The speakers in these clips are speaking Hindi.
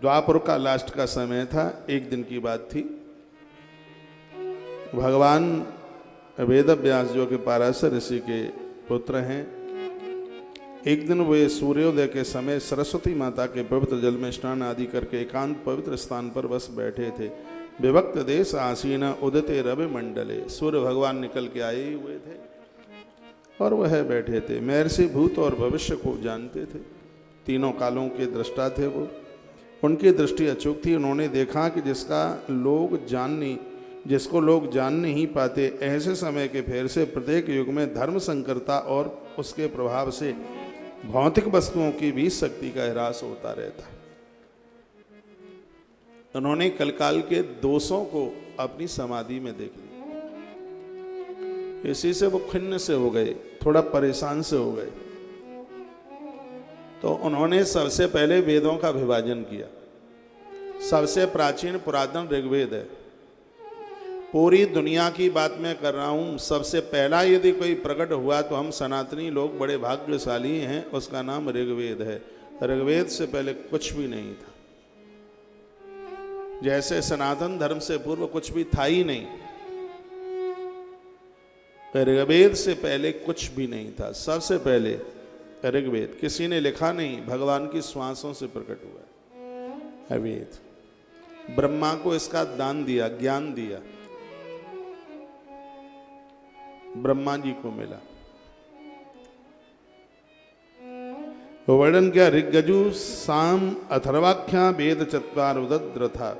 द्वापर का लास्ट का समय था, एक दिन की बात थी। भगवान वेद व्यास जो कि पाराशर ऋषि के पुत्र हैं, एक दिन वे सूर्योदय के समय सरस्वती माता के पवित्र जल में स्नान आदि करके एकांत पवित्र स्थान पर बस बैठे थे। विभक्त देश आसीन उदते रवि मंडले, सूर्य भगवान निकल के आए हुए थे और वह बैठे थे। महर्षि भूत और भविष्य को जानते थे, तीनों कालों के दृष्टा थे वो। उनकी दृष्टि अचूक थी। उन्होंने देखा कि जिसको लोग जान नहीं पाते, ऐसे समय के फेर से प्रत्येक युग में धर्म संकरता और उसके प्रभाव से भौतिक वस्तुओं की भी शक्ति का ह्रास होता रहता है। उन्होंने कलकाल के दोषों को अपनी समाधि में देख लिया। इसी से वो खिन्न से हो गए, थोड़ा परेशान से हो गए। तो उन्होंने सबसे पहले वेदों का विभाजन किया। सबसे प्राचीन पुरातन ऋग्वेद है। पूरी दुनिया की बात मैं कर रहा हूं। सबसे पहला यदि कोई प्रकट हुआ तो हम सनातनी लोग बड़े भाग्यशाली हैं, उसका नाम ऋग्वेद है। ऋग्वेद से पहले कुछ भी नहीं था। जैसे सनातन धर्म से पूर्व कुछ भी था ही नहीं, ऋग्वेद से पहले कुछ भी नहीं था। सबसे पहले ऋग्वेद, किसी ने लिखा नहीं, भगवान की श्वासों से प्रकट हुआ है वेद। ब्रह्मा को इसका दान दिया, ज्ञान दिया, ब्रह्मा जी को मिला। वर्णन क्या? ऋग्यजु साम अथर्वाख्या वेद चत्वार उदद्र था।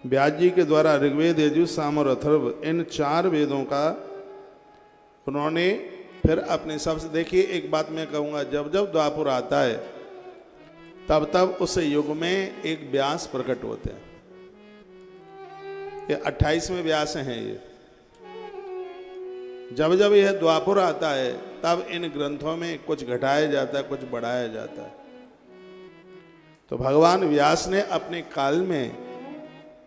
व्यास जी के द्वारा ऋग्वेद, यजु, साम और अथर्व, इन 4 वेदों का उन्होंने फिर अपने हिसाब से। देखिए, एक बात मैं कहूँगा, जब जब द्वापर आता है तब तब उस युग में एक व्यास प्रकट होते हैं। ये 28वें व्यास हैं ये। जब जब यह द्वापर आता है तब इन ग्रंथों में कुछ घटाया जाता है, कुछ बढ़ाया जाता है। तो भगवान व्यास ने अपने काल में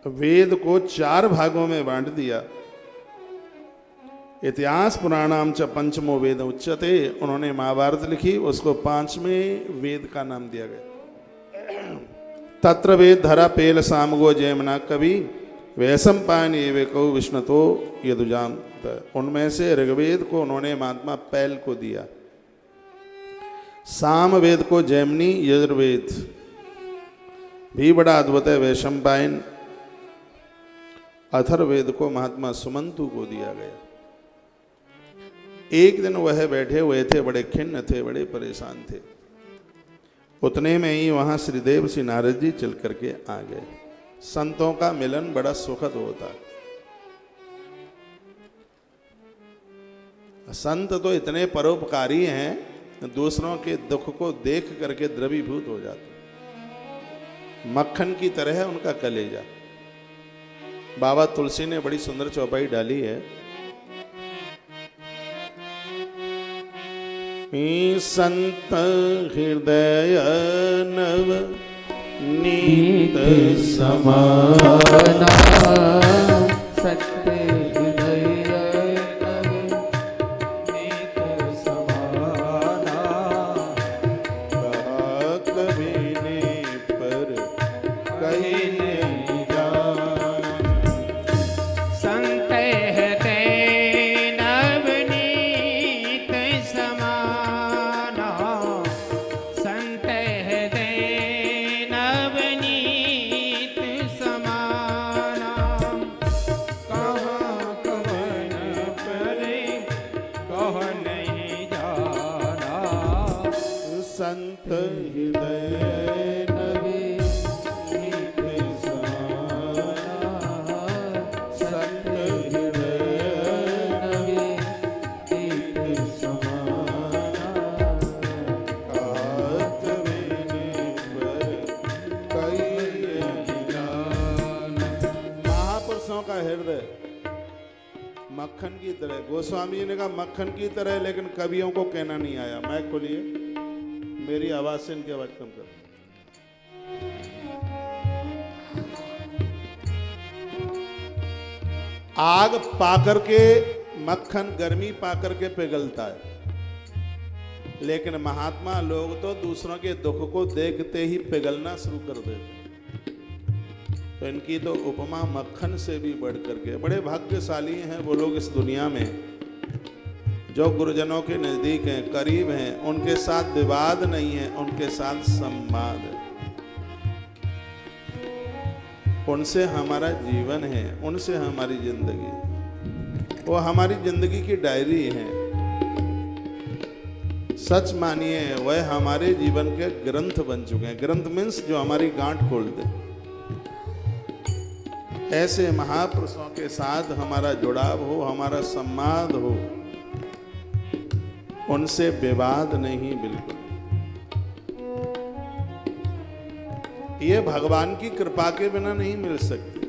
वेद को 4 भागों में बांट दिया। इतिहास पुराणाम च पंचमो वेद उच्यते। उन्होंने महाभारत लिखी, उसको 5वें वेद का नाम दिया गया। तत्र वेद धरा पेल सामगो जयमना कवि वैसम पान ये को विष्णुतो यदुजाम। उनमें से ऋग्वेद को उन्होंने महात्मा पैल को दिया, साम वेद को जैमिनी, यजुर्वेद भी बड़ा अद्भुत है, वैशंपायन। अथर्ववेद को महात्मा सुमंतु को दिया गया। एक दिन वह बैठे हुए थे, बड़े खिन्न थे, बड़े परेशान थे। उतने में ही वहां श्रीदेव श्री नारद जी चल करके आ गए। संतों का मिलन बड़ा सुखद होता है। संत तो इतने परोपकारी हैं, दूसरों के दुख को देख करके द्रवीभूत हो जाते। मक्खन की तरह है उनका कलेजा। बाबा तुलसी ने बड़ी सुंदर चौपाई डाली है। संत हृदय नव नीत समाना, सत्य हृदय नव नीत समाना, कहा कभी ने पर कहीं नहीं जान। संत हृदय नवनीत समाना, संत हृदय नवनीत समाना, कहाँ कवन परे कह नहीं जाना। संत हृदय मक्खन की तरह। गोस्वामी जी ने कहा मक्खन की तरह, लेकिन कवियों को कहना नहीं आया। मैं खोलिए, मेरी आवाज से इनकी आवाज कम कर। आग पाकर के मक्खन गर्मी पाकर के पिघलता है, लेकिन महात्मा लोग तो दूसरों के दुख को देखते ही पिघलना शुरू कर देते। तो इनकी तो उपमा मक्खन से भी बढ़ करके, बड़े भाग्यशाली हैं वो लोग इस दुनिया में जो गुरुजनों के नजदीक हैं, करीब हैं, उनके साथ विवाद नहीं है, उनके साथ संवाद है। उनसे हमारा जीवन है, उनसे हमारी जिंदगी, वो हमारी जिंदगी की डायरी है। सच मानिए वह हमारे जीवन के ग्रंथ बन चुके हैं। ग्रंथ मीन्स जो हमारी गांठ खोल दे। ऐसे महापुरुषों के साथ हमारा जुड़ाव हो, हमारा संवाद हो, उनसे विवाद नहीं, बिल्कुल। ये भगवान की कृपा के बिना नहीं मिल सकती।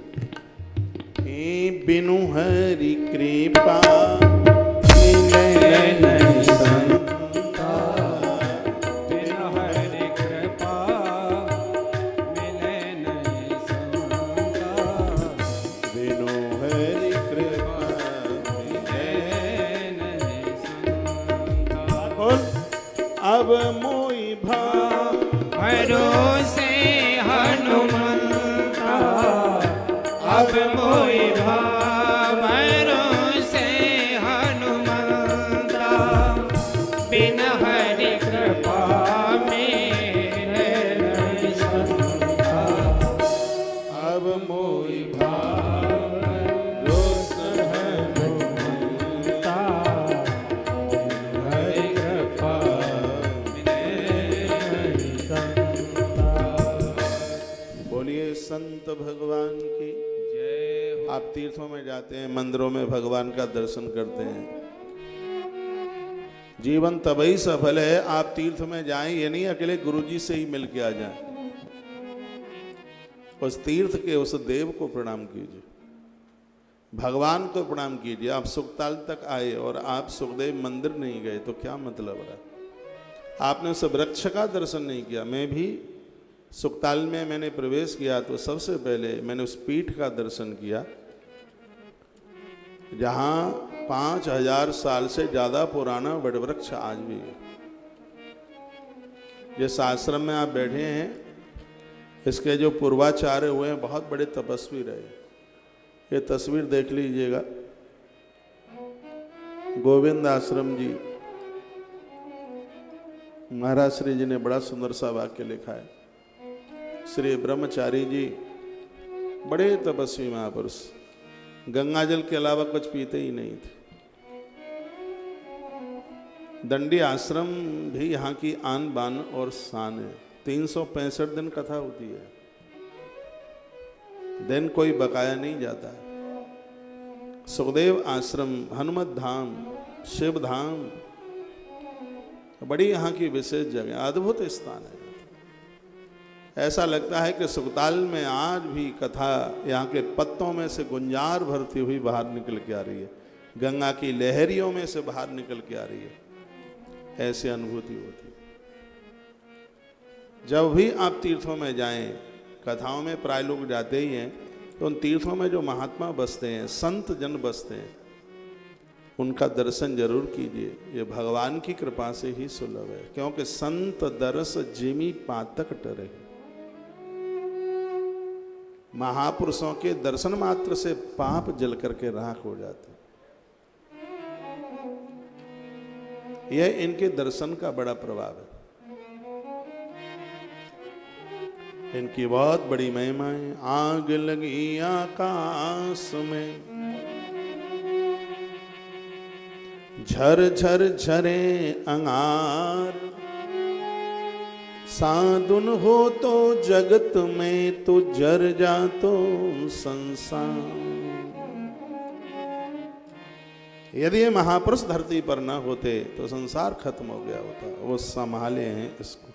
बिनु हरि कृपा मिले नहीं संता, बिनु हरि कृपा मिले नहीं संता, बिनु हरि कृपा मिले नहीं संता। बोल अब मोई भाव भरोसे हनुमंता, अब मोहि भाव भरोसे हनुमंता, बिन हरि कृपा मेरे नहीं संता। अब मोई भाव रोस हनुमंता, हरि कृपा मेरे नहीं संता। बोलिए संत भगवान की जय हो। आप तीर्थों में जाते हैं, मंदिरों में भगवान का दर्शन करते हैं, जीवन तभी सफल है आप तीर्थ में जाएं, ये नहीं अकेले गुरुजी से ही मिल के आ जाएं। उस तीर्थ के उस देव को प्रणाम कीजिए, भगवान को प्रणाम कीजिए। आप सुखताल तक आए और आप सुखदेव मंदिर नहीं गए तो क्या मतलब रहा? आपने उस वृक्ष का दर्शन नहीं किया। मैं भी सुखताल में मैंने प्रवेश किया तो सबसे पहले मैंने उस पीठ का दर्शन किया जहां 5000 साल से ज्यादा पुराना वटवृक्ष आज भी है। जिस आश्रम में आप बैठे हैं, इसके जो पूर्वाचार्य हुए हैं बहुत बड़े तपस्वी रहे। ये तस्वीर देख लीजिएगा, गोविंद आश्रम जी, महाराज श्री जी ने बड़ा सुंदर सा वाक्य लिखा है। श्री ब्रह्मचारी जी बड़े तपस्वी महापुरुष, गंगा जल के अलावा कुछ पीते ही नहीं थे। दंडी आश्रम भी यहाँ की आन बान और शान है। 365 दिन कथा होती है, दिन कोई बकाया नहीं जाता है। सुखदेव आश्रम, हनुमत धाम, शिव धाम, बड़ी यहाँ की विशेष जगह, अद्भुत स्थान है। ऐसा लगता है कि सुखताल में आज भी कथा यहाँ के पत्तों में से गुंजार भरती हुई बाहर निकल के आ रही है, गंगा की लहरियों में से बाहर निकल के आ रही है। ऐसी अनुभूति होती है। जब भी आप तीर्थों में जाएं, कथाओं में प्राय लोग जाते ही हैं, तो उन तीर्थों में जो महात्मा बसते हैं, संत जन बसते हैं, उनका दर्शन जरूर कीजिए। ये भगवान की कृपा से ही सुलभ है, क्योंकि संत दरस जिमी पातक टरे। महापुरुषों के दर्शन मात्र से पाप जल करके राख हो जाते हैं। यह इनके दर्शन का बड़ा प्रभाव है। इनकी बहुत बड़ी महिमा है। आग लगी आकाश में, झर झर झरे अंगार, साधुन हो तो जगत में, तो जर जा तो संसार। यदि ये महापुरुष धरती पर न होते तो संसार खत्म हो गया होता। वो संभाले हैं इसको।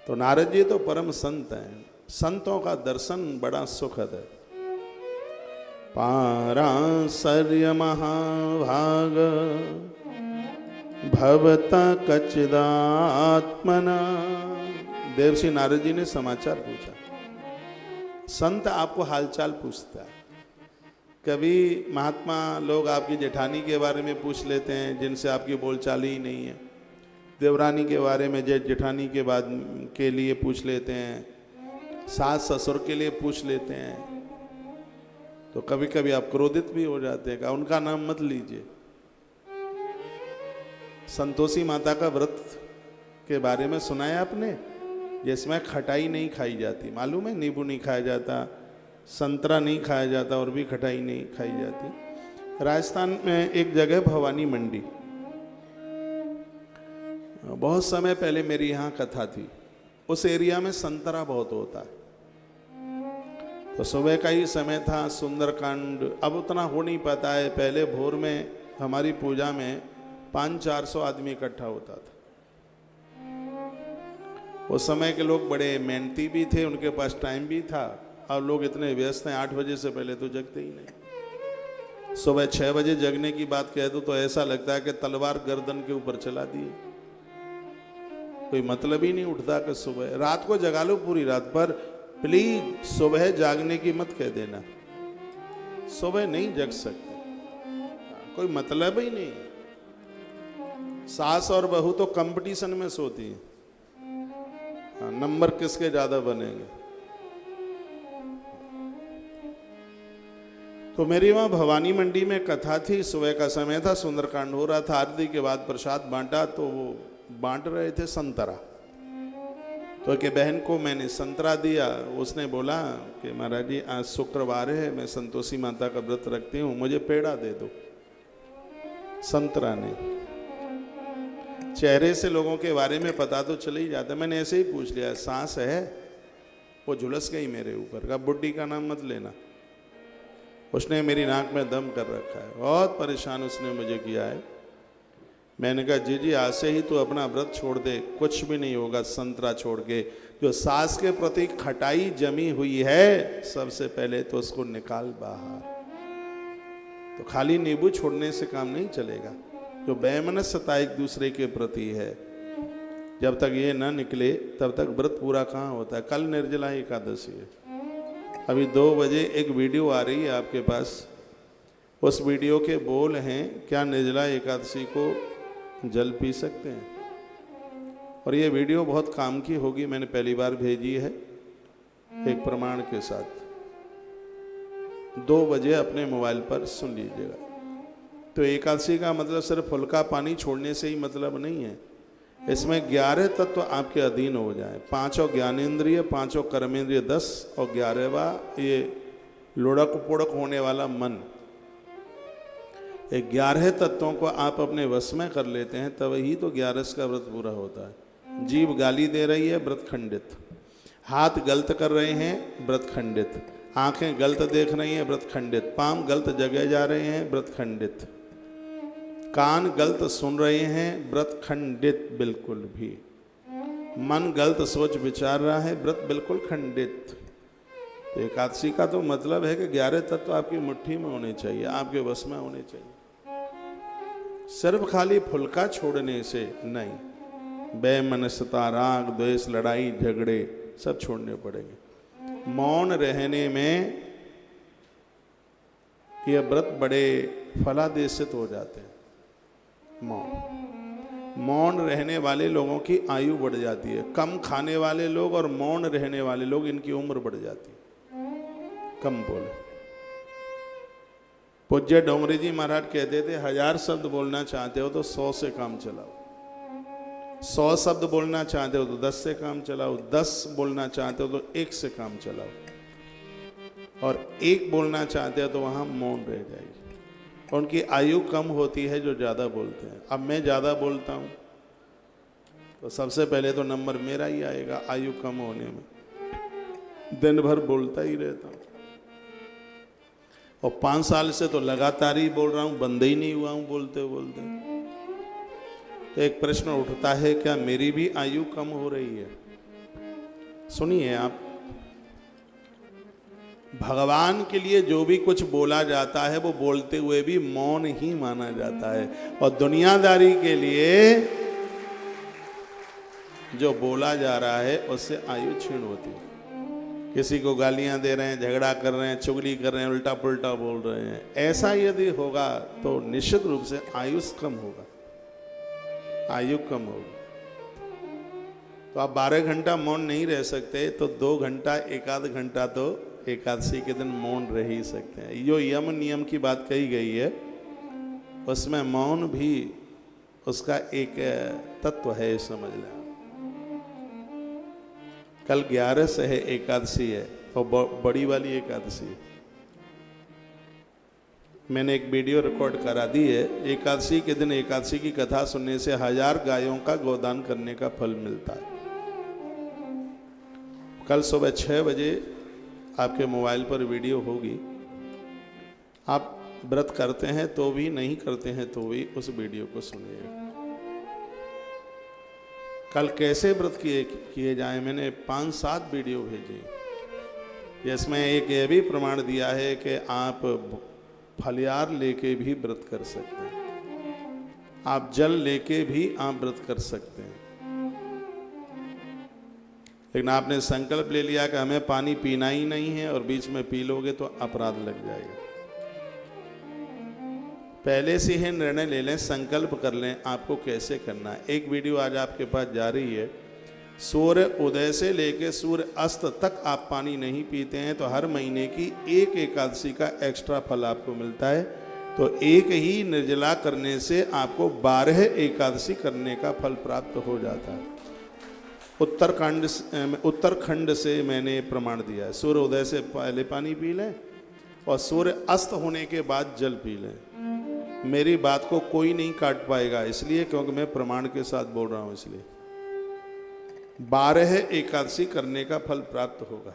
तो नारद जी तो परम संत हैं। संतों का दर्शन बड़ा सुखद है। पाराशर्य महाभाग भवता कचिदात्मना। देवर्षि नारद जी ने समाचार पूछा। संत आपको हालचाल पूछता है। कभी महात्मा लोग आपकी जेठानी के बारे में पूछ लेते हैं जिनसे आपकी बोलचाल ही नहीं है। देवरानी के बारे में जेठानी के बाद के लिए पूछ लेते हैं। सास ससुर के लिए पूछ लेते हैं तो कभी कभी आप क्रोधित भी हो जाते हैं, उनका नाम मत लीजिए। संतोषी माता का व्रत के बारे में सुना है आपने, जिसमें खटाई नहीं खाई जाती, मालूम है? नींबू नहीं खाया जाता, संतरा नहीं खाया जाता और भी खटाई नहीं खाई जाती। राजस्थान में एक जगह भवानी मंडी, बहुत समय पहले मेरी यहाँ कथा थी। उस एरिया में संतरा बहुत होता है, तो सुबह का ही समय था, सुंदरकांड अब उतना हो नहीं पाता है। पहले भोर में हमारी पूजा में 500-400 आदमी इकट्ठा होता था। उस समय के लोग बड़े मेहनती भी थे, उनके पास टाइम भी था। अब लोग इतने व्यस्त हैं, 8 बजे से पहले तो जगते ही नहीं। सुबह 6 बजे जगने की बात कह दो तो ऐसा लगता है कि तलवार गर्दन के ऊपर चला दिए, कोई मतलब ही नहीं उठता कि सुबह। रात को जगा लो पूरी रात, पर प्लीज सुबह जागने की मत कह देना, सुबह नहीं जग सकते, कोई मतलब ही नहीं। सास और बहू तो कंपटीशन में सोती है, नंबर किसके ज्यादा बनेंगे। तो मेरी वहां भवानी मंडी में कथा थी, सुबह का समय था, सुंदरकांड हो रहा था। आरती के बाद प्रसाद बांटा तो वो बांट रहे थे संतरा, तो एक बहन को मैंने संतरा दिया। उसने बोला कि महाराज जी आज शुक्रवार है, मैं संतोषी माता का व्रत रखती हूँ, मुझे पेड़ा दे दो। संतरा ने, चेहरे से लोगों के बारे में पता तो चल ही जाता। मैंने ऐसे ही पूछ लिया, सांस है? वो झुलस गई मेरे ऊपर, कहा बुड्ढी का नाम मत लेना। उसने मेरी नाक में दम कर रखा है, बहुत परेशान उसने मुझे किया है। मैंने कहा जी आज से ही तो अपना व्रत छोड़ दे, कुछ भी नहीं होगा संतरा छोड़ के। जो सास के प्रति खटाई जमी हुई है, सबसे पहले तो उसको निकाल बाहर। तो खाली नींबू छोड़ने से काम नहीं चलेगा। जो वैमनस्यता एक दूसरे के प्रति है, जब तक ये ना निकले तब तक व्रत पूरा कहाँ होता है। कल निर्जला एकादशी है, अभी 2 बजे एक वीडियो आ रही है आपके पास। उस वीडियो के बोल हैं, क्या निर्जला एकादशी को जल पी सकते हैं? और ये वीडियो बहुत काम की होगी, मैंने पहली बार भेजी है एक प्रमाण के साथ। 2 बजे अपने मोबाइल पर सुन लीजिएगा। तो एकादशी का मतलब सिर्फ फुल्का पानी छोड़ने से ही मतलब नहीं है, इसमें 11 तत्व आपके अधीन हो जाए। 5 ज्ञानेंद्रिय, 5 कर्मेंद्रिय 10 और 11वां ये लुढ़क पुढ़क होने वाला मन। 11 तत्वों को आप अपने वश में कर लेते हैं, तब ही तो 11 का व्रत पूरा होता है। जीभ गाली दे रही है, व्रत खंडित। हाथ गलत कर रहे हैं, व्रत खंडित। आंखें गलत देख रही हैं, व्रत खंडित। पांव गलत जगह जा रहे हैं, व्रत खंडित। कान गलत सुन रहे हैं, व्रत खंडित बिल्कुल भी। मन गलत सोच विचार रहा है, व्रत बिल्कुल खंडित। तो एकादशी का तो मतलब है कि 11 तत्व आपकी मुट्ठी में होने चाहिए, आपके वश में होने चाहिए। सिर्फ खाली फुल्का छोड़ने से नहीं, बेमनस्यता, राग द्वेष, लड़ाई झगड़े सब छोड़ने पड़ेंगे। मौन रहने में ये व्रत बड़े फलादेशित हो जाते हैं। मौन रहने वाले लोगों की आयु बढ़ जाती है। कम खाने वाले लोग और मौन रहने वाले लोग, इनकी उम्र बढ़ जाती है। कम बोले। पूज्य डोंगरी जी महाराज कहते थे, 1000 शब्द बोलना चाहते हो तो 100 से काम चलाओ। 100 शब्द बोलना चाहते हो तो 10 से काम चलाओ। 10 बोलना चाहते हो तो 1 से काम चलाओ। और 1 बोलना चाहते हो तो वहां मौन रह जाएगी। उनकी आयु कम होती है जो ज़्यादा बोलते हैं। अब मैं ज़्यादा बोलता हूँ तो सबसे पहले तो नंबर मेरा ही आएगा आयु कम होने में। दिन भर बोलता ही रहता हूँ और 5 साल से तो लगातार ही बोल रहा हूँ, बंद ही नहीं हुआ हूँ बोलते बोलते। तो एक प्रश्न उठता है, क्या मेरी भी आयु कम हो रही है? सुनिए आप, भगवान के लिए जो भी कुछ बोला जाता है वो बोलते हुए भी मौन ही माना जाता है, और दुनियादारी के लिए जो बोला जा रहा है उससे आयु क्षीण होती है। किसी को गालियां दे रहे हैं, झगड़ा कर रहे हैं, चुगली कर रहे हैं, उल्टा पुल्टा बोल रहे हैं, ऐसा यदि होगा तो निश्चित रूप से आयुष कम होगा, आयु कम होगी। तो आप 12 घंटा मौन नहीं रह सकते, तो 2 घंटा, एक आध घंटा तो एकादशी के दिन मौन रह ही सकते हैं। जो यम नियम की बात कही गई है उसमें मौन भी उसका एक तत्व है, समझ लें। कल 11 से है एकादशी है, और बड़ी वाली एकादशी। मैंने एक वीडियो रिकॉर्ड करा दी है। एकादशी के दिन एकादशी की कथा सुनने से 1000 गायों का गोदान करने का फल मिलता है। कल सुबह 6 बजे आपके मोबाइल पर वीडियो होगी। आप व्रत करते हैं तो भी, नहीं करते हैं तो भी उस वीडियो को सुनिएगा। कल कैसे व्रत किए जाएं, मैंने 5-7 वीडियो भेजी, जिसमें एक ये भी प्रमाण दिया है कि आप फलियार लेके भी व्रत कर सकते हैं, आप जल लेके भी आप व्रत कर सकते हैं। लेकिन आपने संकल्प ले लिया कि हमें पानी पीना ही नहीं है और बीच में पी लोगे तो अपराध लग जाएगा। पहले से ही निर्णय ले लें, संकल्प कर लें आपको कैसे करना है। एक वीडियो आज आपके पास जा रही है, सूर्य उदय से लेकर सूर्य अस्त तक आप पानी नहीं पीते हैं तो हर महीने की एक एकादशी का एक्स्ट्रा फल आपको मिलता है। तो एक ही निर्जला करने से आपको 12 एकादशी करने का फल प्राप्त हो जाता है। उत्तराखंड से मैंने प्रमाण दिया है। सूर्य उदय से पहले पानी पी लें और सूर्य अस्त होने के बाद जल पी लें। मेरी बात को कोई नहीं काट पाएगा, इसलिए क्योंकि मैं प्रमाण के साथ बोल रहा हूं। इसलिए 12 एकादशी करने का फल प्राप्त होगा।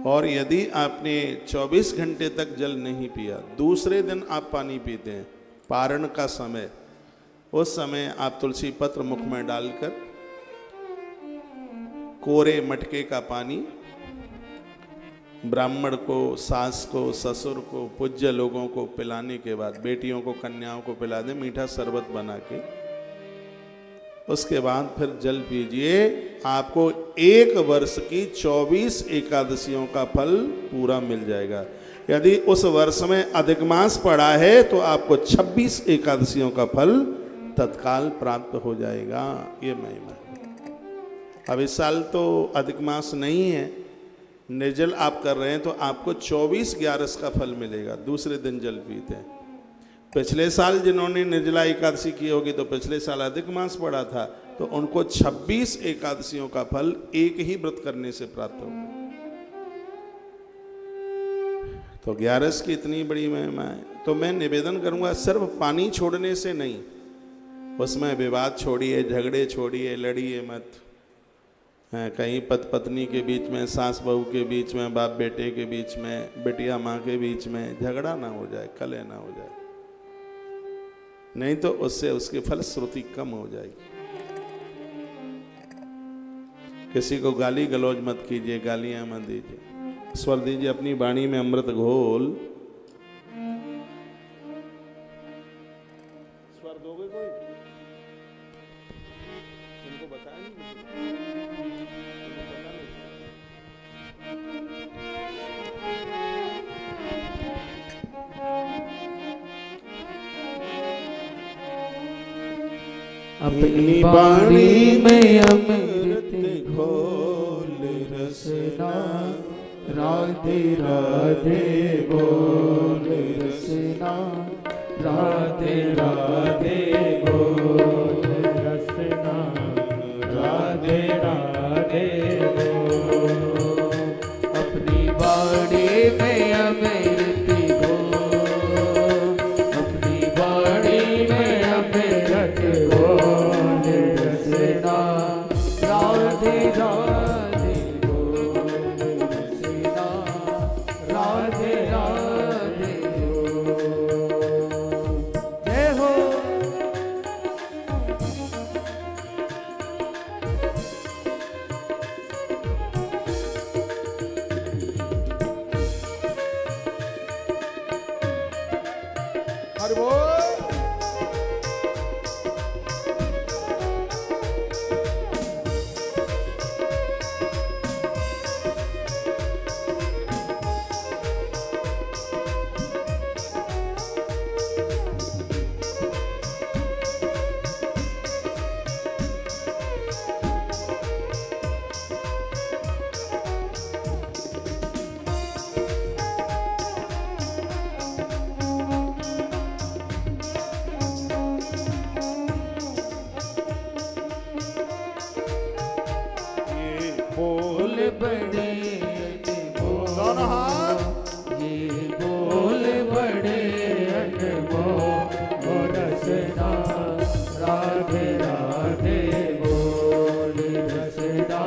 और यदि आपने 24 घंटे तक जल नहीं पिया, दूसरे दिन आप पानी पीते हैं, पारण का समय, उस समय आप तुलसी पत्र मुख में डालकर कोरे मटके का पानी ब्राह्मण को, सास को, ससुर को, पूज्य लोगों को पिलाने के बाद, बेटियों को, कन्याओं को पिला दें मीठा शरबत बना के, उसके बाद फिर जल पीजिए। आपको 1 वर्ष की 24 एकादशियों का फल पूरा मिल जाएगा। यदि उस वर्ष में अधिक मास पड़ा है तो आपको 26 एकादशियों का फल तत्काल प्राप्त हो जाएगा। ये महिमा। अब इस साल तो अधिक मास नहीं है, निर्जल आप कर रहे हैं तो आपको 24/11 का फल मिलेगा, दूसरे दिन जल पीते हैं। पिछले साल जिन्होंने निर्जला एकादशी की होगी तो पिछले साल अधिक मास पड़ा था, तो उनको 26 एकादशियों का फल एक ही व्रत करने से प्राप्त होगा। तो 11 की इतनी बड़ी महिमा है। तो मैं निवेदन करूंगा, सिर्फ पानी छोड़ने से नहीं, उसमें विवाद छोड़िए, झगड़े छोड़िए, लड़िए मत। कहीं पत्नी के बीच में, सास बहू के बीच में, बाप बेटे के बीच में, बेटिया माँ के बीच में झगड़ा ना हो जाए, कलह ना हो जाए, नहीं तो उससे उसकी फलश्रुति कम हो जाएगी। किसी को गाली गलौज मत कीजिए, गालियां मत दीजिए। स्वर दीजिए अपनी वाणी में अमृत घोल। स्वर दोगे कोई? तुमको बताया नहीं? अपनी बाणी में अमृत घोल रसना, राधे राधे बोल रसना, राधे राधे बोल रसना, राधे राधे बोल। अपनी बाणी में अमृत घोल, अपनी बाणी में अमृत घोल रसना, राधे राधे बोल रसना, राधे राधे बोल। जय हो। बोल बड़े अनमोल, दोनों हाथ ये बोल बड़े अनमोल रसना, राधे राधे बोल रसना,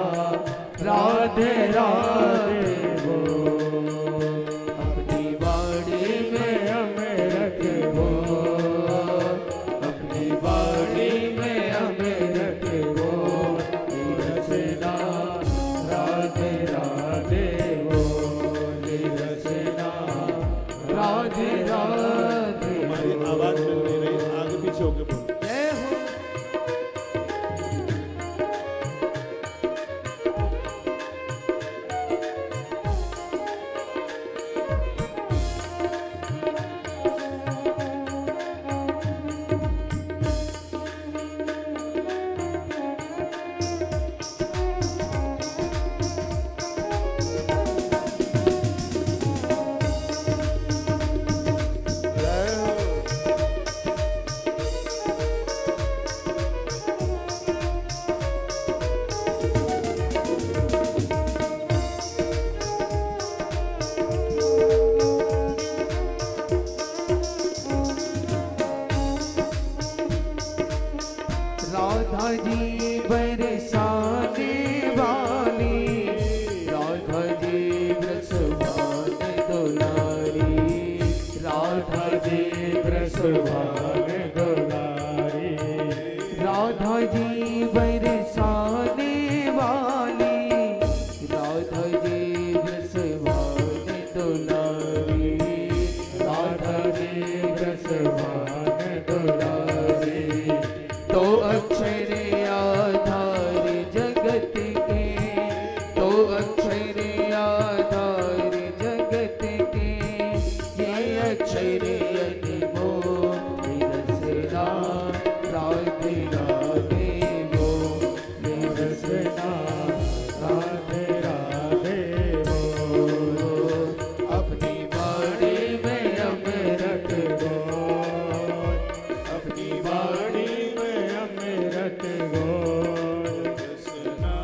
राधे राधे बोल। अपनी बाड़ी में अमृत बोल, अपनी बाड़ी में अमृत बोल रसना, राधे राधे बोल रसना, राधे राधे। हमारी आवाज मिल नहीं रही, आगे पीछे होके बोल। जय हो। जय हो। राधा जी बरसाने वाली, राधा जी ब्रसवान दुलारी, राधा जी ब्रसवान दुलारी, राधा जी बरसाने वाली, राधा जी ब्रसवान दुलारी, राधा जी ब्रसवान दुलारी। तो अक्षर आधार जगत के, तो अक्षर आधार जगत के, ये अक्षर अनमोल रसना, राधे राधे बोल रसना, राधे राधे बोल। अपनी बाड़ी में अमृत बोल, अपनी बाड़ी में अमृत बोल रसना,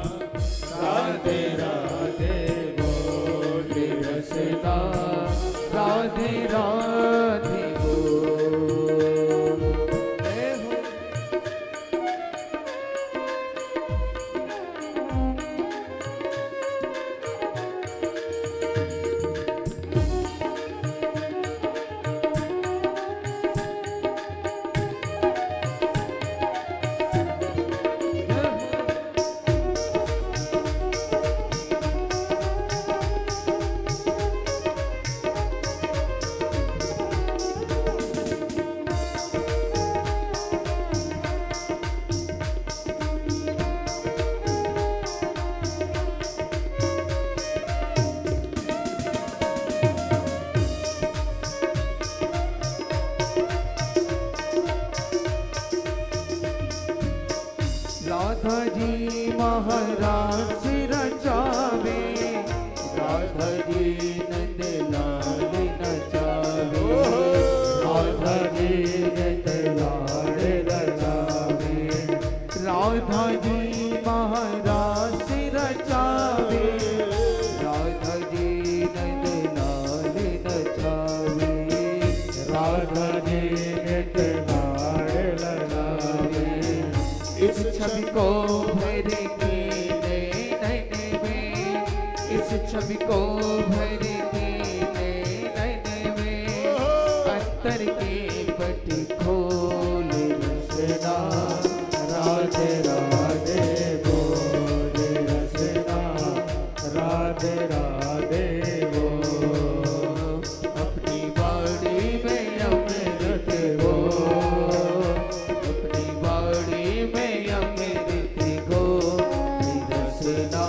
राधे राधे बोल रसना, राधे राधे बोल। जय हो। राधा जी महाराज रचावे, राधा जी नंदलाल नचावे, राधा जी नंदलाल नचावे, राधा जी महाराज रचावे, राधा जी नंदलाल नचावे, राधा जी नंदलाल नचावे। इस छवि को भर के नैन में, इस छवि को भर के नैन में, अंतर के पट खोल रसना, राधे राधे बोल रसना, राधे राधे बोल। अपनी बाड़ी में अमृत बोल, अपनी बाड़ी में अमृत गोल रसना,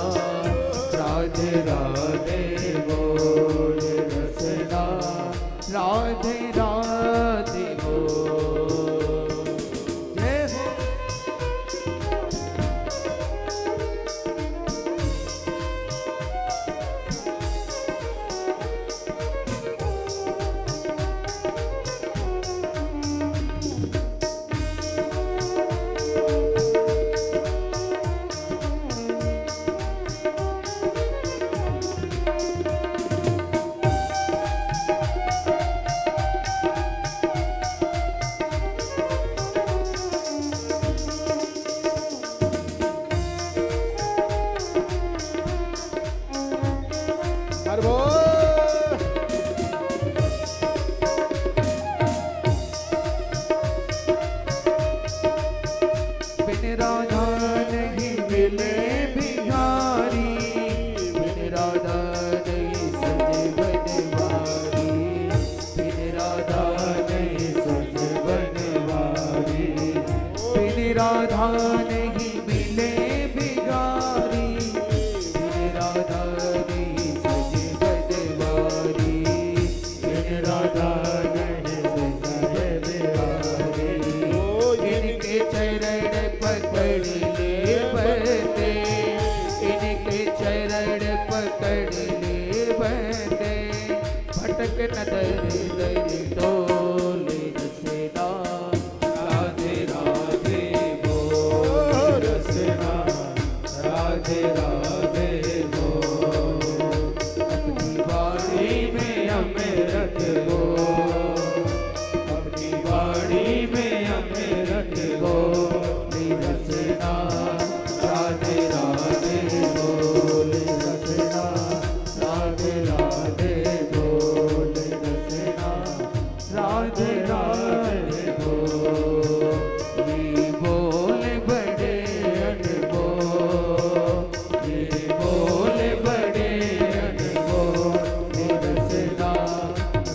राधे राधे बोल रसना, राधे राधे बोल। जय हो। बार बोल। बिन राधा नहीं मिले बिहारी, बिन राधा नहीं सजे बनवारी, बिन राधा नहीं सजे बनवारी, बिन राधा नहीं मिले बिहारी, बिन राधा नहीं सजे बनवारी, बिन राधा नहीं सजे बनवारी। इनके चरण पकड़ ले बंदे, इनके चरण पकड़ ले बंदे, भटक न दर दर डोले रसना, राधे राधे बोल रसना, राधे राधे बोल। अपनी बाड़ी में अमृत बोल, अपनी बाड़ी में अमृत बोल रसना, राधे राधे बोल रसना, राधे राधे बोल रसना, राधे राधे बोल। ये बोल बड़े अनमोल, ये बोल बड़े अनमोल रसना,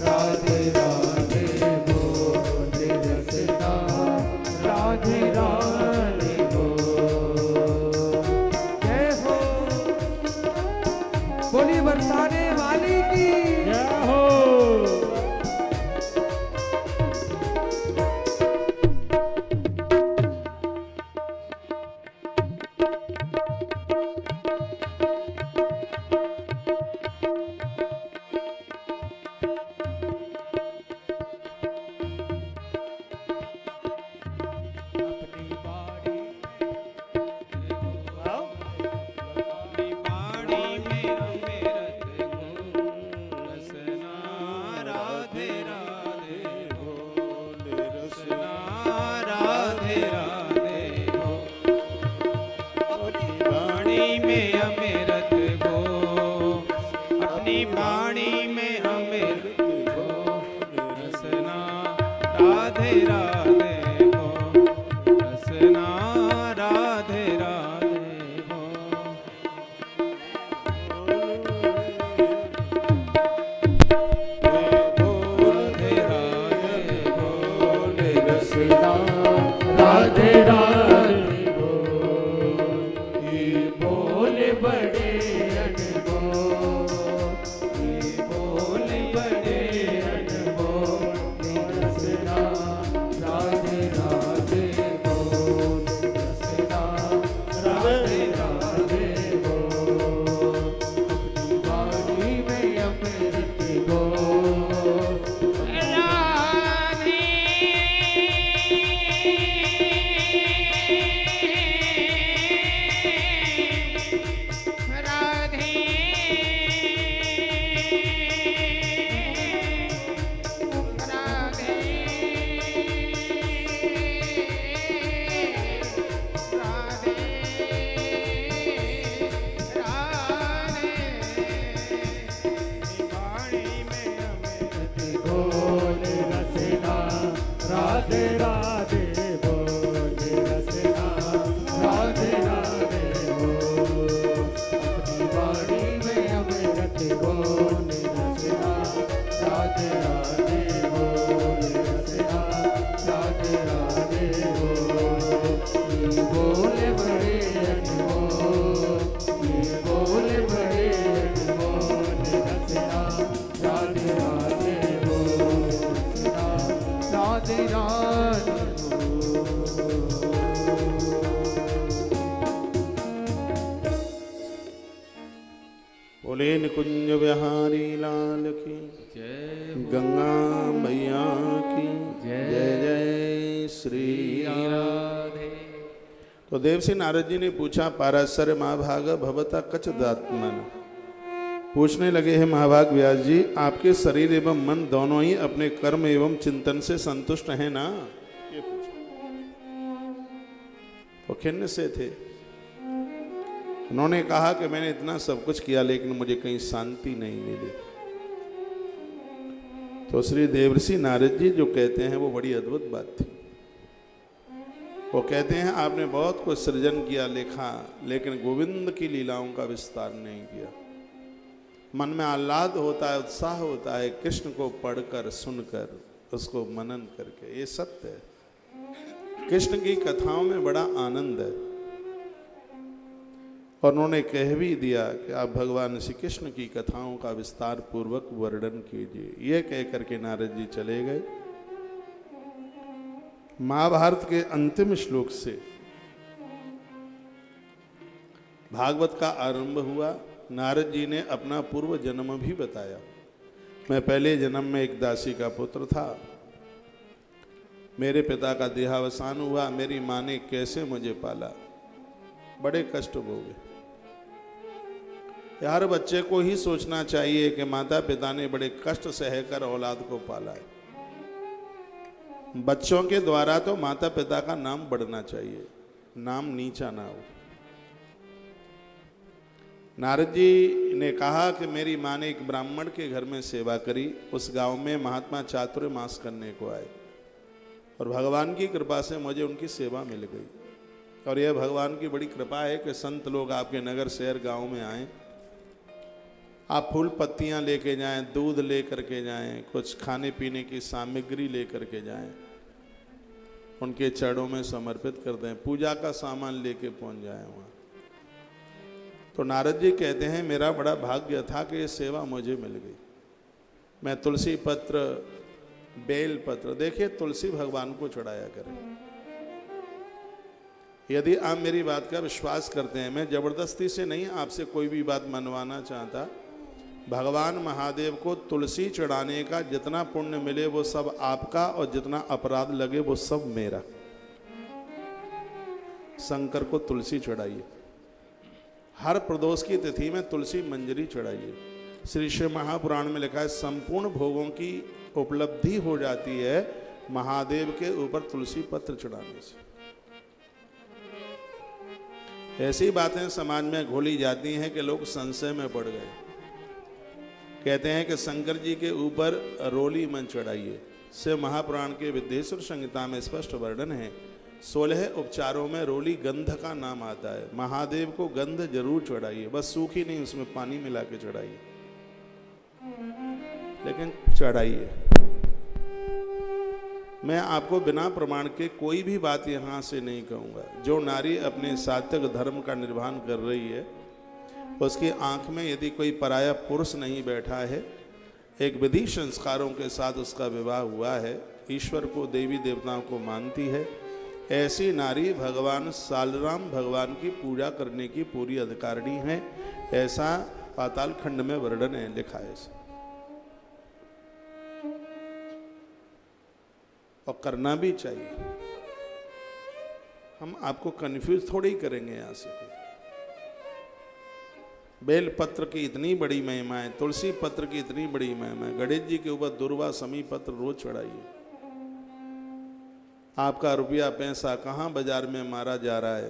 राधे राधे बोल रसना, राधे राधे बोल। जय हो, बोली बरसाने वाली की जय हो। अपनी बाड़ी अपनी बाड़ी में अमृत गुण रसना, राधे राधे बोल रसना, राधे राधे बोल। अपनी बाड़ी में अमृत बोल, अपनी बाड़ी में अमृत बोल रसना, राधे राधे बोल रसना, राधे राधे बोल। राधे राधे बोल रसना, राधे राधे बोल। ये बोल बड़े अनमोल, ये बोल बड़े अनमोल रसना, राधे राधे बोल रसना, राधे राधे बोल। अपनी बाड़ी में अमृत बोल, राधे राधे राधे राधे राधे बाड़ी में अमृत बोल रसना, राधे राधे बोल रसना, राधे राधे बोल। अपनी बाड़ी में अमृत बोल रसना, राधे राधे बोल रसना, राधे राधे बोल। ये बोल बड़े अनमोल, ये बोल बड़े अनमोल रसना, राधे राधे बोल रसना, राधे राधे बोले निकुंज बिहारी लाल की, गंगा मैया की जय जय श्री राम। तो देवसी नारद जी ने पूछा, पाराशर महाभाग भवता कच दात्मन। पूछने लगे हैं महाभाग व्यास जी, आपके शरीर एवं मन दोनों ही अपने कर्म एवं चिंतन से संतुष्ट हैं ना? ये पूछा। वो खिन्न से थे। उन्होंने कहा कि मैंने इतना सब कुछ किया लेकिन मुझे कहीं शांति नहीं मिली। तो श्री देवर्षि नारद जी जो कहते हैं वो बड़ी अद्भुत बात थी। वो कहते हैं आपने बहुत कुछ सृजन किया, लिखा, लेकिन गोविंद की लीलाओं का विस्तार नहीं किया। मन में आह्लाद होता है, उत्साह होता है कृष्ण को पढ़कर, सुनकर, उसको मनन करके। ये सत्य है, कृष्ण की कथाओं में बड़ा आनंद है। और उन्होंने कह भी दिया कि आप भगवान श्री कृष्ण की कथाओं का विस्तार पूर्वक वर्णन कीजिए। यह कह करके नारद जी चले गए। महाभारत के अंतिम श्लोक से भागवत का आरंभ हुआ। नारद जी ने अपना पूर्व जन्म भी बताया। मैं पहले जन्म में एक दासी का पुत्र था, मेरे पिता का देहावसान हुआ, मेरी माँ ने कैसे मुझे पाला, बड़े कष्ट भोगे। हर बच्चे को ही सोचना चाहिए कि माता पिता ने बड़े कष्ट सहकर औलाद को पाला है। बच्चों के द्वारा तो माता पिता का नाम बढ़ना चाहिए, नाम नीचा ना हो। नारद जी ने कहा कि मेरी माँ ने एक ब्राह्मण के घर में सेवा करी। उस गांव में महात्मा चातुर्मास करने को आए और भगवान की कृपा से मुझे उनकी सेवा मिल गई। और यह भगवान की बड़ी कृपा है कि संत लोग आपके नगर शहर गांव में आए, आप फूल पत्तियां लेके जाएं, दूध ले करके जाएं, कुछ खाने पीने की सामग्री ले करके जाएं, उनके चरणों में समर्पित कर दें, पूजा का सामान लेके पहुंच जाएं वहाँ। तो नारद जी कहते हैं मेरा बड़ा भाग्य था कि ये सेवा मुझे मिल गई। मैं तुलसी पत्र, बेल पत्र, देखिए तुलसी भगवान को चढ़ाया करें। यदि आप मेरी बात का विश्वास करते हैं, मैं जबरदस्ती से नहीं आपसे कोई भी बात मनवाना चाहता। भगवान महादेव को तुलसी चढ़ाने का जितना पुण्य मिले वो सब आपका, और जितना अपराध लगे वो सब मेरा। शंकर को तुलसी चढ़ाइए, हर प्रदोष की तिथि में तुलसी मंजरी चढ़ाइए। श्री शिव महापुराण में लिखा है संपूर्ण भोगों की उपलब्धि हो जाती है महादेव के ऊपर तुलसी पत्र चढ़ाने से। ऐसी बातें समाज में घोली जाती हैं कि लोग संशय में पड़ गए। कहते हैं कि शंकर जी के ऊपर रोली मन चढ़ाइए। शिव महापुराण के विद्येश्वर संहिता में स्पष्ट वर्णन है। 16 उपचारों में रोली गंध का नाम आता है। महादेव को गंध जरूर चढ़ाइए, बस सूखी नहीं, उसमें पानी मिला के चढ़ाइए, लेकिन चढ़ाइए। मैं आपको बिना प्रमाण के कोई भी बात यहाँ से नहीं कहूँगा। जो नारी अपने सात्विक धर्म का निर्वहन कर रही है, उसकी आंख में यदि कोई पराया पुरुष नहीं बैठा है, एक विधि संस्कारों के साथ उसका विवाह हुआ है, ईश्वर को, देवी देवताओं को मानती है, ऐसी नारी भगवान सालराम भगवान की पूजा करने की पूरी अधिकारिणी है। ऐसा पाताल खंड में वर्णन है, लिखा है। और करना भी चाहिए। हम आपको कंफ्यूज थोड़ी करेंगे यहां से। बेल पत्र की इतनी बड़ी महिमा है, तुलसी पत्र की इतनी बड़ी महिमा है। गणेश जी के ऊपर दुर्वा समी पत्र रोज चढ़ाइए। आपका रुपया पैसा कहाँ बाजार में मारा जा रहा है,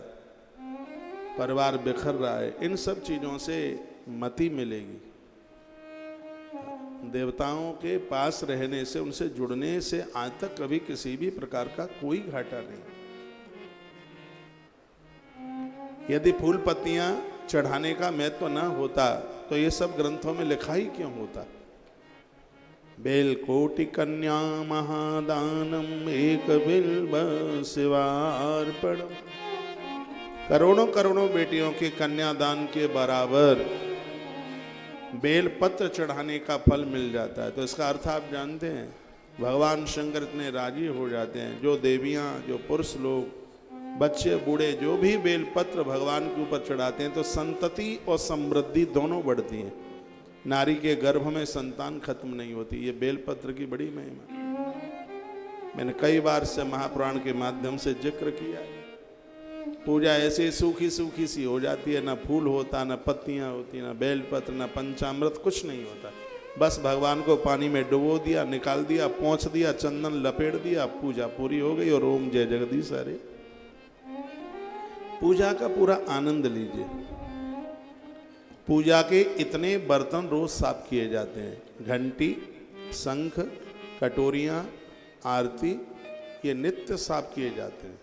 परिवार बिखर रहा है, इन सब चीजों से मति मिलेगी। देवताओं के पास रहने से, उनसे जुड़ने से आज तक कभी किसी भी प्रकार का कोई घाटा नहीं। यदि फूल पत्तियां चढ़ाने का महत्व न होता तो ये सब ग्रंथों में लिखा ही क्यों होता। बेल कोटि कन्या महादानम एक बिल्व शिवार्पणम। करोड़ों करोड़ों बेटियों के कन्यादान के बराबर बेल पत्र चढ़ाने का फल मिल जाता है। तो इसका अर्थ आप जानते हैं, भगवान शंकर इतने राजी हो जाते हैं। जो देवियां, जो पुरुष लोग, बच्चे बूढ़े, जो भी बेल पत्र भगवान के ऊपर चढ़ाते हैं तो संतति और समृद्धि दोनों बढ़ती हैं। नारी के गर्भ में संतान खत्म नहीं होती। ये बेल पत्र की बड़ी महिमा मैंने कई बार से महापुराण के माध्यम से जिक्र किया है। पूजा ऐसे सूखी सूखी सी हो जाती है, ना फूल होता, ना पत्तियां होती, ना बेल पत्र, ना पंचामृत, कुछ नहीं होता। बस भगवान को पानी में डुबो दिया, निकाल दिया, पोंछ दिया, चंदन लपेट दिया, पूजा पूरी हो गई। और ओम जय जगदीश हरे। पूजा का पूरा आनंद लीजिए। पूजा के इतने बर्तन रोज साफ किए जाते हैं, घंटी, शंख, कटोरियाँ, आरती, ये नित्य साफ किए जाते हैं।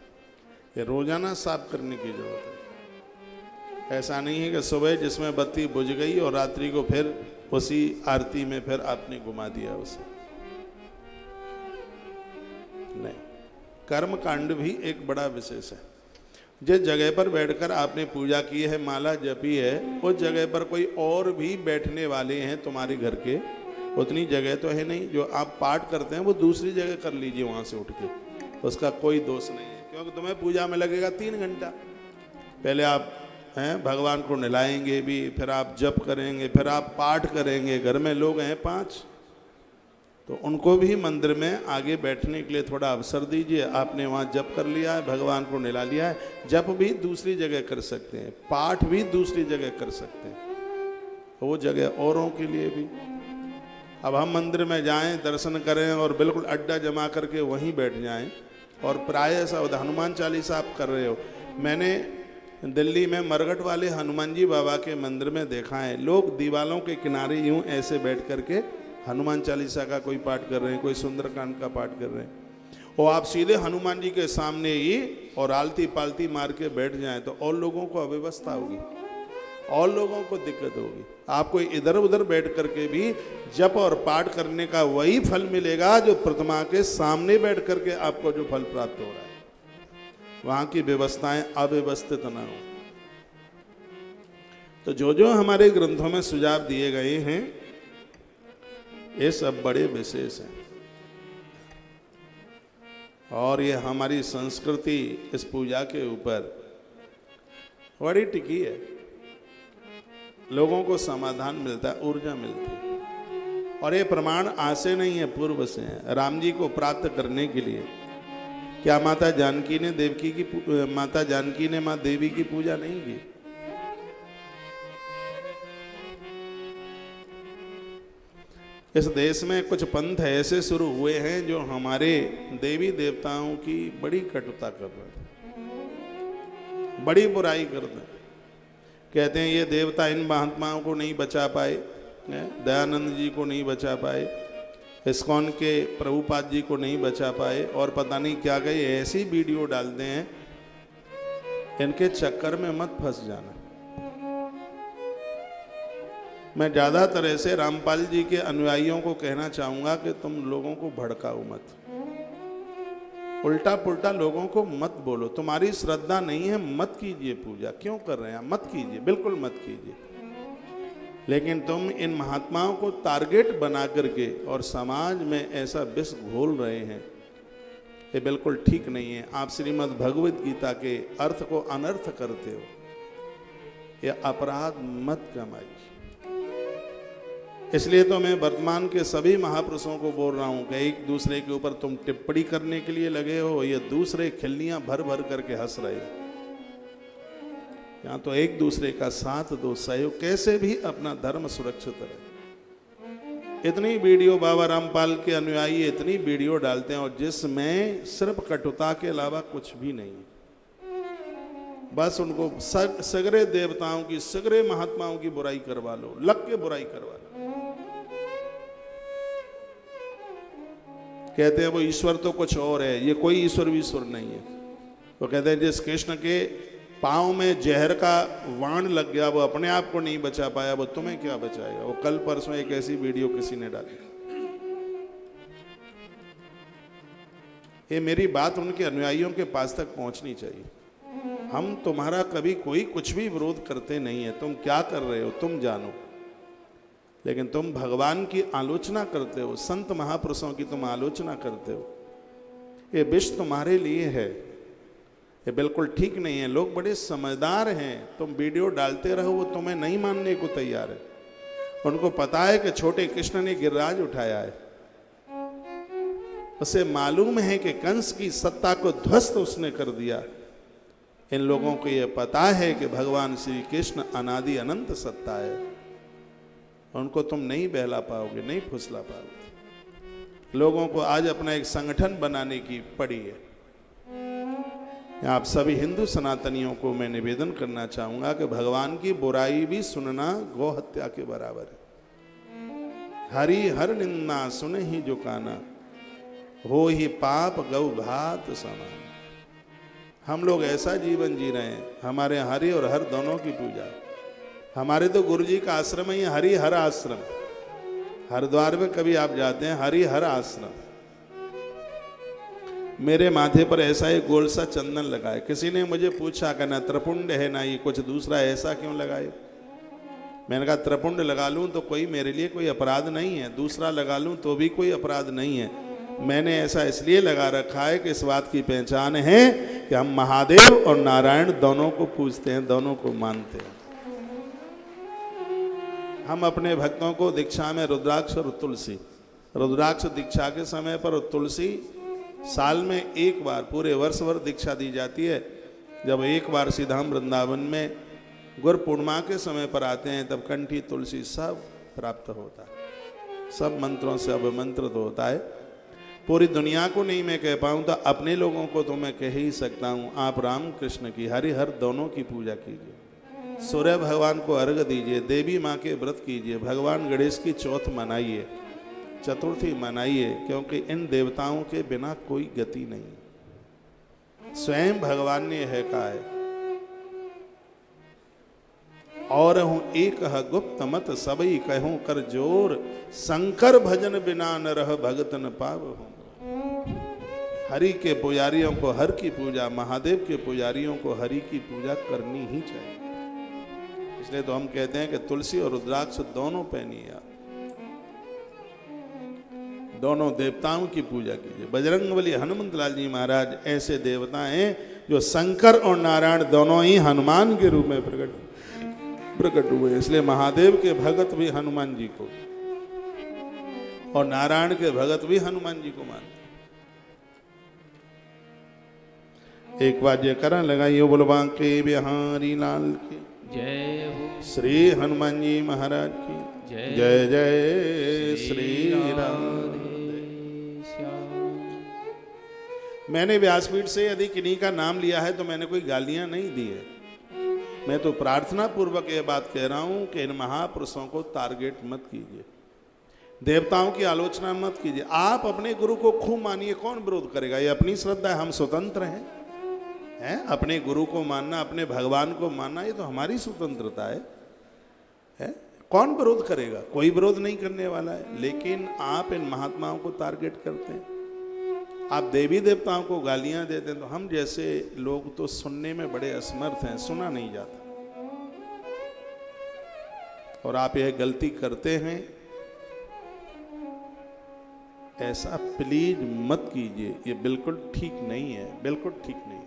ये रोजाना साफ करने की जरूरत है। ऐसा नहीं है कि सुबह जिसमें बत्ती बुझ गई और रात्रि को फिर उसी आरती में फिर आपने घुमा दिया उसे। नहीं, कर्म कांड भी एक बड़ा विशेष है। जिस जगह पर बैठकर आपने पूजा की है, माला जपी है, उस जगह पर कोई और भी बैठने वाले हैं तुम्हारे घर के, उतनी जगह तो है नहीं। जो आप पाठ करते हैं वो दूसरी जगह कर लीजिए वहां से उठ के, उसका कोई दोष नहीं है। क्योंकि तुम्हें पूजा में लगेगा 3 घंटा। पहले आप भगवान को नहलाएंगे भी, फिर आप जप करेंगे, फिर आप पाठ करेंगे। घर में लोग हैं 5, तो उनको भी मंदिर में आगे बैठने के लिए थोड़ा अवसर दीजिए। आपने वहाँ जप कर लिया है, भगवान को नहला लिया है, जप भी दूसरी जगह कर सकते हैं, पाठ भी दूसरी जगह कर सकते हैं, वो जगह औरों के लिए भी। अब हम मंदिर में जाएं, दर्शन करें और बिल्कुल अड्डा जमा करके वहीं बैठ जाएं, और प्राय ऐसा हनुमान चालीसा आप कर रहे हो। मैंने दिल्ली में मरघट वाले हनुमान जी बाबा के मंदिर में देखा है, लोग दीवालों के किनारे यूं ऐसे बैठ करके हनुमान चालीसा का कोई पाठ कर रहे हैं, कोई सुंदरकांड का पाठ कर रहे हैं, और आप सीधे हनुमान जी के सामने ही और आलती पालती मार के बैठ जाएं तो और लोगों को अव्यवस्था होगी, और लोगों को दिक्कत होगी। आपको इधर उधर बैठ करके भी जप और पाठ करने का वही फल मिलेगा जो प्रतिमा के सामने बैठ करके आपको जो फल प्राप्त हो रहा है। वहां की व्यवस्थाएं अव्यवस्थित न हो। तो जो जो हमारे ग्रंथों में सुझाव दिए गए हैं ये सब बड़े विशेष हैं, और ये हमारी संस्कृति इस पूजा के ऊपर बड़ी टिकी है। लोगों को समाधान मिलता है, ऊर्जा मिलती है, और ये प्रमाण आज से नहीं है, पूर्व से है। राम जी को प्राप्त करने के लिए क्या माता जानकी ने माँ देवी की पूजा नहीं की? इस देश में कुछ पंथ ऐसे शुरू हुए हैं जो हमारे देवी देवताओं की बड़ी कटुता कर रहे हैं, बड़ी बुराई करते हैं। कहते हैं ये देवता इन महात्माओं को नहीं बचा पाए, दयानंद जी को नहीं बचा पाए, इस्कॉन के प्रभुपाद जी को नहीं बचा पाए, और पता नहीं क्या गए ऐसी वीडियो डालते हैं। इनके चक्कर में मत फंस जाना। मैं ज़्यादातर ऐसे रामपाल जी के अनुयायियों को कहना चाहूँगा कि तुम लोगों को भड़काओ मत, उल्टा पुल्टा लोगों को मत बोलो। तुम्हारी श्रद्धा नहीं है, मत कीजिए पूजा। क्यों कर रहे हैं? मत कीजिए, बिल्कुल मत कीजिए। लेकिन तुम इन महात्माओं को टारगेट बना करके और समाज में ऐसा विष घोल रहे हैं, ये बिल्कुल ठीक नहीं है। आप श्रीमद् भगवद गीता के अर्थ को अनर्थ करते हो, ये अपराध मत कमाइए। इसलिए तो मैं वर्तमान के सभी महापुरुषों को बोल रहा हूं कि एक दूसरे के ऊपर तुम टिप्पणी करने के लिए लगे हो, ये दूसरे खिल्लियां भर भर करके हंस रहे हो। यहां तो एक दूसरे का साथ दो, सहयोग, कैसे भी अपना धर्म सुरक्षित रहे। इतनी वीडियो बाबा रामपाल के अनुयायी इतनी वीडियो डालते हैं और जिसमें सिर्फ कटुता के अलावा कुछ भी नहीं। बस उनको सगरे देवताओं की, सगरे महात्माओं की बुराई करवा लो, लग के बुराई करवा लो। कहते हैं वो ईश्वर तो कुछ और है, ये कोई ईश्वर ईश्वर नहीं है। तो कहते हैं जिस कृष्ण के पांव में जहर का वाण लग गया वो अपने आप को नहीं बचा पाया, वो तुम्हें क्या बचाएगा। वो कल परसों एक ऐसी वीडियो किसी ने डाली। ये मेरी बात उनके अनुयायियों के पास तक पहुंचनी चाहिए। हम तुम्हारा कभी कोई कुछ भी विरोध करते नहीं है, तुम क्या कर रहे हो तुम जानो, लेकिन तुम भगवान की आलोचना करते हो, संत महापुरुषों की तुम आलोचना करते हो। ये विष तुम्हारे लिए है, ये बिल्कुल ठीक नहीं है। लोग बड़े समझदार हैं, तुम वीडियो डालते रहो, वो तुम्हें नहीं मानने को तैयार है। उनको पता है कि छोटे कृष्ण ने गिरिराज उठाया है, उसे मालूम है कि कंस की सत्ता को ध्वस्त उसने कर दिया। इन लोगों को यह पता है कि भगवान श्री कृष्ण अनादि अनंत सत्ता है। उनको तुम नहीं बहला पाओगे, नहीं फुसला पाओगे। लोगों को आज अपना एक संगठन बनाने की पड़ी है। आप सभी हिंदू सनातनियों को मैं निवेदन करना चाहूंगा कि भगवान की बुराई भी सुनना गौ हत्या के बराबर है। हरि हर निंदा सुन ही जो काना, हो ही पाप गौ घात समान। हम लोग ऐसा जीवन जी रहे हैं, हमारे हरि और हर दोनों की पूजा। हमारे तो गुरु जी का आश्रम है ये हरि हर आश्रम। हरिद्वार में कभी आप जाते हैं, हरि हर आश्रम। मेरे माथे पर ऐसा ही गोल सा चंदन लगाए। किसी ने मुझे पूछा कि ना त्रिपुंड है ना ये कुछ दूसरा, ऐसा क्यों लगाए? मैंने कहा त्रिपुंड लगा लूं तो कोई मेरे लिए कोई अपराध नहीं है, दूसरा लगा लूं तो भी कोई अपराध नहीं है। मैंने ऐसा इसलिए लगा रखा है कि इस बात की पहचान है कि हम महादेव और नारायण दोनों को पूजते हैं, दोनों को मानते हैं। हम अपने भक्तों को दीक्षा में रुद्राक्ष और तुलसी, रुद्राक्ष दीक्षा के समय पर और तुलसी साल में एक बार, पूरे वर्ष भर दीक्षा दी जाती है। जब एक बार सीधाम वृंदावन में गुरु पूर्णिमा के समय पर आते हैं तब कंठी तुलसी सब प्राप्त होता है, सब मंत्रों से अभिमंत्रित होता है। पूरी दुनिया को नहीं मैं कह पाऊँ तो अपने लोगों को तो मैं कह ही सकता हूँ, आप राम कृष्ण की हरि हर दोनों की पूजा कीजिए, सूर्य भगवान को अर्घ दीजिए, देवी माँ के व्रत कीजिए, भगवान गणेश की चौथ मनाइए, चतुर्थी मनाइए, क्योंकि इन देवताओं के बिना कोई गति नहीं। स्वयं भगवान ने यह कहा है, और हूं एक गुप्त मत सबई कहूं कर जोर, शंकर भजन बिना न रह भगत न पाव हूं। हरि के पुजारियों को हर की पूजा, महादेव के पुजारियों को हरि की पूजा करनी ही चाहिए। इसलिए तो हम कहते हैं कि तुलसी और रुद्राक्ष दोनों पहनिए, दोनों देवताओं की पूजा कीजिए। बजरंगबली हनुमंत लाल जी महाराज ऐसे देवता हैं जो शंकर और नारायण दोनों ही हनुमान के रूप में प्रकट हुए। इसलिए महादेव के भगत भी हनुमान जी को और नारायण के भगत भी हनुमान जी को मानते। एक बार जयकारा लगाइए, बोलो बांके बिहारी लाल की जय हो। श्री हनुमान जी महाराज की जय जय जय श्री राम। मैंने व्यासपीठ से यदि किन्हीं का नाम लिया है तो मैंने कोई गालियां नहीं दी है। मैं तो प्रार्थना पूर्वक यह बात कह रहा हूं कि इन महापुरुषों को टारगेट मत कीजिए, देवताओं की आलोचना मत कीजिए। आप अपने गुरु को खूब मानिए, कौन विरोध करेगा? ये अपनी श्रद्धा है, हम स्वतंत्र हैं। अपने गुरु को मानना, अपने भगवान को मानना, ये तो हमारी स्वतंत्रता है। कौन विरोध करेगा? कोई विरोध नहीं करने वाला है। लेकिन आप इन महात्माओं को टारगेट करते हैं, आप देवी देवताओं को गालियां देते हैं, तो हम जैसे लोग तो सुनने में बड़े असमर्थ हैं, सुना नहीं जाता। और आप यह गलती करते हैं, ऐसा प्लीज मत कीजिए। ये बिल्कुल ठीक नहीं है, बिल्कुल ठीक नहीं।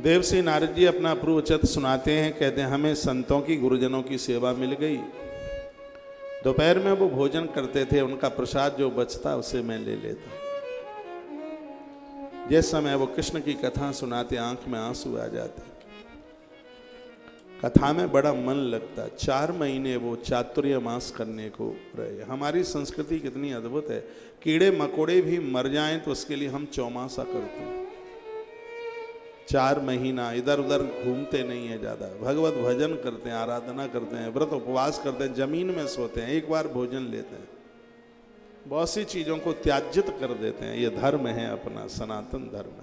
देवश्री नारद जी अपना पूर्वचरित्र सुनाते हैं, कहते हैं हमें संतों की, गुरुजनों की सेवा मिल गई। दोपहर में वो भोजन करते थे, उनका प्रसाद जो बचता उसे मैं ले लेता। जिस समय वो कृष्ण की कथा सुनाते आंख में आंसू आ जाते, कथा में बड़ा मन लगता। 4 महीने वो चातुर्य मास करने को रहे। हमारी संस्कृति कितनी अद्भुत है, कीड़े मकोड़े भी मर जाएं तो उसके लिए हम चौमासा करते हैं। 4 महीना इधर उधर घूमते नहीं है ज्यादा, भगवत भजन करते हैं, आराधना करते हैं, व्रत उपवास करते हैं, जमीन में सोते हैं, एक बार भोजन लेते हैं, बहुत सी चीजों को त्याज्यत कर देते हैं। ये धर्म है अपना, सनातन धर्म है।